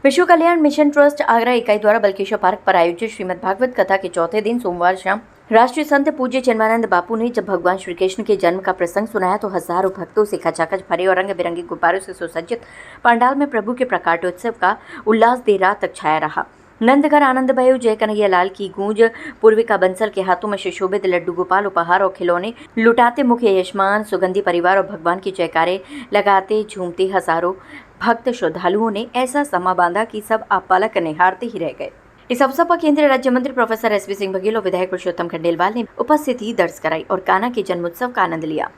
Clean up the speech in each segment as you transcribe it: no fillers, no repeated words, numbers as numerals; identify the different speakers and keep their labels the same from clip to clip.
Speaker 1: विश्व कल्याण mission trust Agra इकाई द्वारा बल्केश्वर पार्क पर आयोजित श्रीमद् भागवत कथा के चौथे दिन सोमवार शाम राष्ट्रीय संत पूज्य चिन्मयानंद बापू ने जब भगवान श्री कृष्ण के जन्म का प्रसंग सुनाया तो हजारों भक्तों से खचाखच भरे और रंग बिरंगे गुब्बारों से सुसज्जित पंडाल में प्रभु के प्रकाटोत्सव का उल्लास देर रात तक छाया रहा। नंदघर आनंद भयो जय कन्हैया लाल की गूंज, पूर्विका बंसल के हाथों में सुशोभित लड्डू गोपाल उपहार और खिलौने लुटाते मुख्य यजमान सुगंधी परिवार और भगवान की जयकारे लगाते झूमते हजारों भक्त श्रद्धालुओं ने ऐसा समा बांधा कि सब आप पलक निहारते ही रह गए। इस अवसर पर केंद्रीय राज्य मंत्री प्रोफेसर एसपी सिंह बघेल और विधायक पुरुषोत्तम खंडेलवाल ने उपस्थिति दर्ज कराई और कान्हा के जन्मोत्सव का आनंद लिया।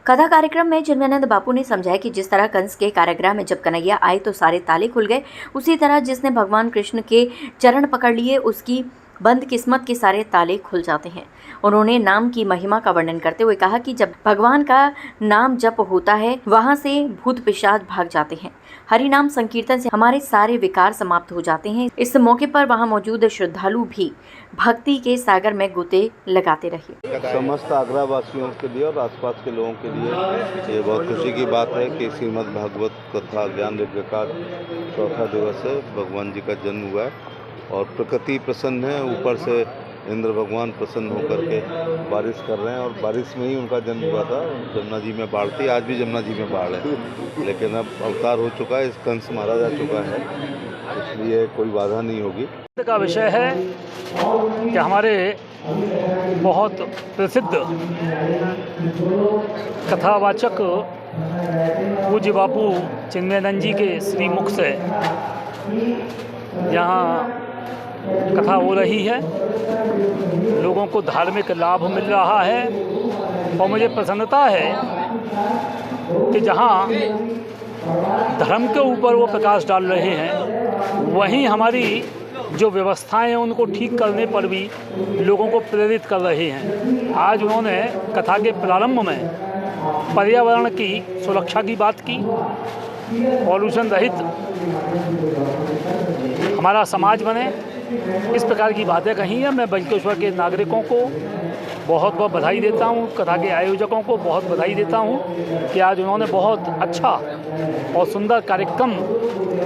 Speaker 1: कथा कार्यक्रम में चिन्मयानंद बापू ने समझाया कि जिस तरह कंस के कारागृह में जब कन्हैया आए तो सारे ताले खुल गए, उसी तरह जिसने भगवान कृष्ण के चरण पकड़ लिए उसकी बंद किस्मत के सारे ताले खुल जाते हैं। उन्होंने नाम की महिमा का वर्णन करते हुए कहा कि जब भगवान का नाम जप होता है वहां से भूत पिशाच भाग जाते हैं। हरि नाम संकीर्तन से हमारे सारे विकार समाप्त हो जाते हैं। इस मौके पर वहां मौजूद श्रद्धालु भी भक्ति के सागर में गोते लगाते रहे।
Speaker 2: समस्त आगरा वासियों के लिए और आसपास के लोगों के लिए ये बहुत खुशी की बात है कि श्रीमद् भागवत कथा ज्ञान यज्ञ का चौथा दिवस है। भगवान जी का जन्म हुआ है और प्रकृति प्रसन्न है। ऊपर से इंद्र भगवान प्रसन्न होकर के बारिश कर रहे हैं और बारिश में ही उनका जन्म हुआ था। जमुना जी में बाढ़ थी, आज भी जमुना जी में बाढ़ है, लेकिन अब अवतार हो चुका है, इस कंस मारा जा चुका है, इसलिए कोई बाधा नहीं होगी।
Speaker 3: का विषय है कि हमारे बहुत प्रसिद्ध कथावाचक पूज्य बापू चिन्मयानंद जी के श्रीमुख से यहाँ कथा हो रही है। लोगों को धार्मिक लाभ मिल रहा है और मुझे प्रसन्नता है कि जहाँ धर्म के ऊपर वो प्रकाश डाल रहे हैं वहीं हमारी जो व्यवस्थाएं हैं उनको ठीक करने पर भी लोगों को प्रेरित कर रहे हैं। आज उन्होंने कथा के प्रारंभ में पर्यावरण की सुरक्षा की बात की, पॉल्यूशन रहित हमारा समाज बने, इस प्रकार की बातें कही हैं। मैं बल्केश्वर के नागरिकों को बहुत बहुत बधाई देता हूं, कथा के आयोजकों को बहुत बधाई देता हूं कि आज उन्होंने बहुत अच्छा और सुंदर कार्यक्रम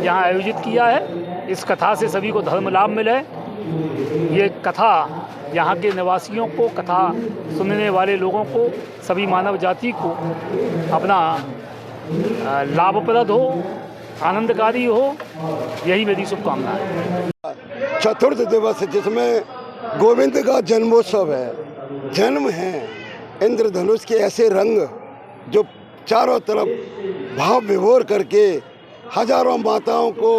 Speaker 3: यहाँ आयोजित किया है। इस कथा से सभी को धर्म लाभ मिले। ये कथा यहाँ के निवासियों को, कथा सुनने वाले लोगों को, सभी मानव जाति को अपना लाभप्रद हो, आनंदकारी हो, यही मेरी शुभकामना है।
Speaker 4: चतुर्थ दिवस जिसमें गोविंद का जन्मोत्सव है, जन्म है, इंद्रधनुष के ऐसे रंग जो चारों तरफ भाव विभोर करके हजारों माताओं को,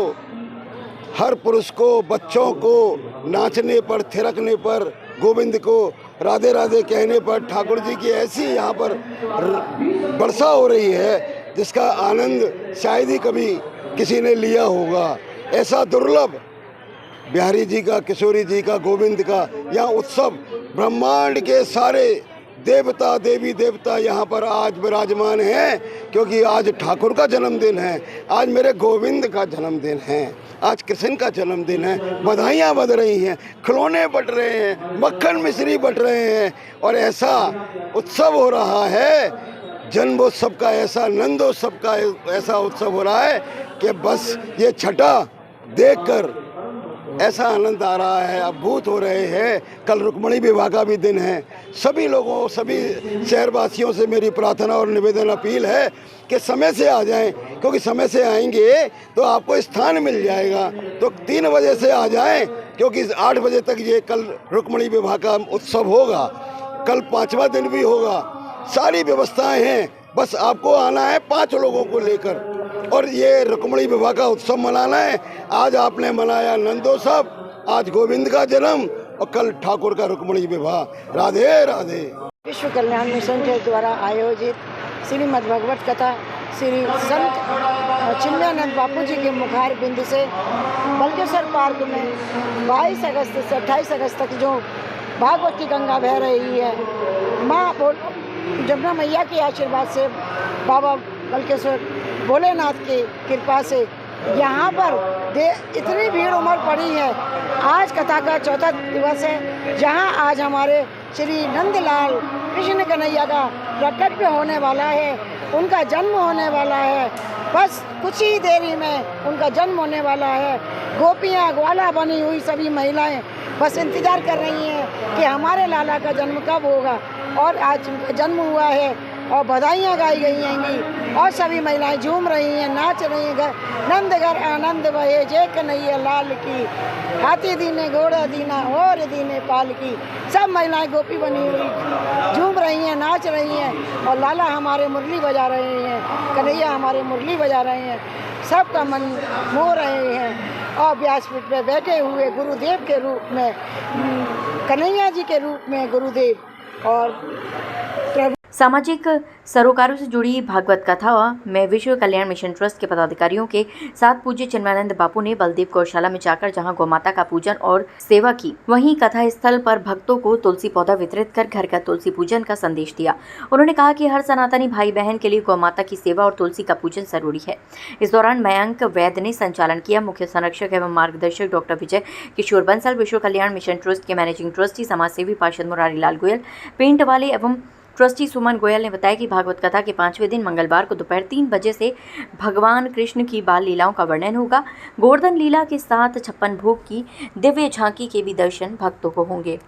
Speaker 4: हर पुरुष को, बच्चों को नाचने पर, थिरकने पर, गोविंद को राधे राधे कहने पर ठाकुर जी की ऐसी यहाँ पर वर्षा हो रही है जिसका आनंद शायद ही कभी किसी ने लिया होगा। ऐसा दुर्लभ बिहारी जी का, किशोरी जी का, गोविंद का यहाँ उत्सव, ब्रह्मांड के सारे देवता देवी देवता यहाँ पर आज विराजमान हैं, क्योंकि आज ठाकुर का जन्मदिन है, आज मेरे गोविंद का जन्मदिन है, आज कृष्ण का जन्मदिन है। बधाइयाँ बज रही हैं, खिलौने बट रहे हैं, मक्खन मिश्री बट रहे हैं और ऐसा उत्सव हो रहा है, जन्मोत्सव का ऐसा, नंदोत्सव का ऐसा उत्सव हो रहा है कि बस ये छठा देखकर ऐसा आनंद आ रहा है, अद्भुत हो रहे हैं। कल रुक्मणी विवाह का भी दिन है। सभी लोगों, सभी शहरवासियों से मेरी प्रार्थना और निवेदन अपील है कि समय से आ जाएं, क्योंकि समय से आएंगे तो आपको स्थान मिल जाएगा। तो 3 बजे से आ जाएं, क्योंकि 8 बजे तक ये कल रुक्मणी विवाह का उत्सव होगा, कल 5वां दिन भी होगा। सारी व्यवस्थाएं हैं, बस आपको आना है 5 लोगों को लेकर और ये रुक्मिणी विवाह का उत्सव मनाना है। आज आपने मनाया नंदोत्सव, आज गोविंद का जन्म और कल ठाकुर का रुक्मिणी विवाह। राधे राधे।
Speaker 5: विश्व कल्याण मिशन के द्वारा आयोजित श्रीमद् भगवत कथा श्री संत चिन्मयानंद बापू जी के मुखार बिंद से बल्केश्वर पार्क में 22 अगस्त से 28 अगस्त तक जो भागवत की गंगा बह रही है, माँ जमुना मैया के आशीर्वाद से, बाबा बल्केश्वर भोलेनाथ की कृपा से यहाँ पर इतनी भीड़ उमड़ पड़ी है। आज कथा का चौथा दिवस है, जहाँ आज हमारे श्री नंदलाल कृष्ण कन्हैया का प्रकट होने वाला है, उनका जन्म होने वाला है। बस कुछ ही देरी में उनका जन्म होने वाला है। गोपियाँ ग्वाला बनी हुई सभी महिलाएं बस इंतज़ार कर रही हैं कि हमारे लाला का जन्म कब होगा, और आज उनका जन्म हुआ है और बधाइयाँ गाई गई हैं और सभी महिलाएं झूम रही हैं, नाच रही हैं। नंद घर आनंद बहे जय कन्हैया लाल की, हाथी दीने घोड़ा दीना और दीने पाल की। सब महिलाएं गोपी बनी हुई झूम रही हैं, नाच रही हैं और लाला हमारे मुरली बजा रहे हैं, कन्हैया हमारे मुरली बजा रहे हैं। सबका मन मोह रहे हैं और व्यासपीठ पे बैठे हुए गुरुदेव के रूप में, कन्हैया जी के रूप में गुरुदेव और
Speaker 1: सामाजिक सरोकारों से जुड़ी भागवत कथा में विश्व कल्याण मिशन ट्रस्ट के पदाधिकारियों के साथ पूज्य चिन्मयानंद बापू ने बलदेव गौशाला में जाकर जहां गौमाता का पूजन और सेवा की, वहीं कथा स्थल पर भक्तों को तुलसी पौधा वितरित कर घर का तुलसी पूजन का संदेश दिया। उन्होंने कहा कि हर सनातनी भाई बहन के लिए गौमाता की सेवा और तुलसी का पूजन जरूरी है। इस दौरान मयंक वैद्य ने संचालन किया। मुख्य संरक्षक एवं मार्गदर्शक डॉक्टर विजय किशोर बंसल, विश्व कल्याण मिशन ट्रस्ट के मैनेजिंग ट्रस्टी समाजसेवी पार्षद मुरारी लाल गोयल, पेंट वाले एवं ट्रस्टी सुमन गोयल ने बताया कि भागवत कथा के 5वें दिन मंगलवार को दोपहर 3 बजे से भगवान कृष्ण की बाल लीलाओं का वर्णन होगा। गोवर्धन लीला के साथ 56 भोग की दिव्य झांकी के भी दर्शन भक्तों को होंगे।